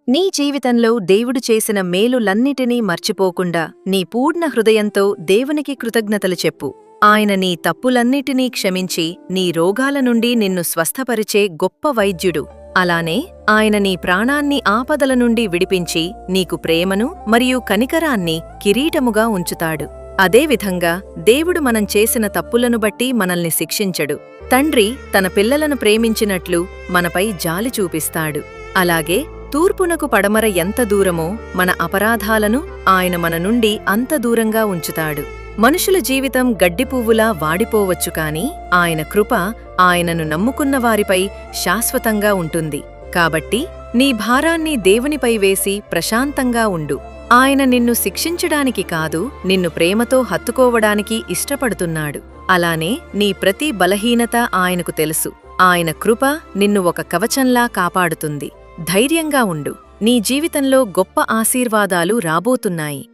నీ జీవితంలో దేవుడు చేసిన మేలులన్నిటినీ మర్చిపోకుండా నీ పూర్ణ హృదయంతో దేవునికి కృతజ్ఞతలు చెప్పు. ఆయన నీ తప్పులన్నిటినీ క్షమించి నీ రోగాల నుండి నిన్ను స్వస్థపరిచే గొప్ప వైద్యుడు. అలానే ఆయన నీ ప్రాణాన్ని ఆపదల నుండి విడిపించి నీకు ప్రేమను మరియు కనికరాన్ని కిరీటముగా ఉంచుతాడు. అదేవిధంగా దేవుడు మనం చేసిన తప్పులను బట్టి మనల్ని శిక్షించడు. తండ్రి తన పిల్లలను ప్రేమించినట్లు మనపై జాలి చూపిస్తాడు. అలాగే తూర్పునకు పడమర ఎంత దూరమో మన అపరాధాలను ఆయన మన నుండి అంత దూరంగా ఉంచుతాడు. మనుషుల జీవితం గడ్డిపువ్వులా వాడిపోవచ్చు కాని ఆయన కృప ఆయనను నమ్ముకున్న వారిపై శాశ్వతంగా ఉంటుంది. కాబట్టి నీ భారాన్ని దేవునిపై వేసి ప్రశాంతంగా ఉండు. ఆయన నిన్ను శిక్షించడానికి కాదు, నిన్ను ప్రేమతో హత్తుకోవడానికి ఇష్టపడుతున్నాడు. అలానే నీ ప్రతి బలహీనత ఆయనకు తెలుసు. ఆయన కృప నిన్ను ఒక కవచంలా కాపాడుతుంది. ధైర్యంగా ఉండు. నీ జీవితంలో గొప్ప ఆశీర్వాదాలు రాబోతున్నాయి.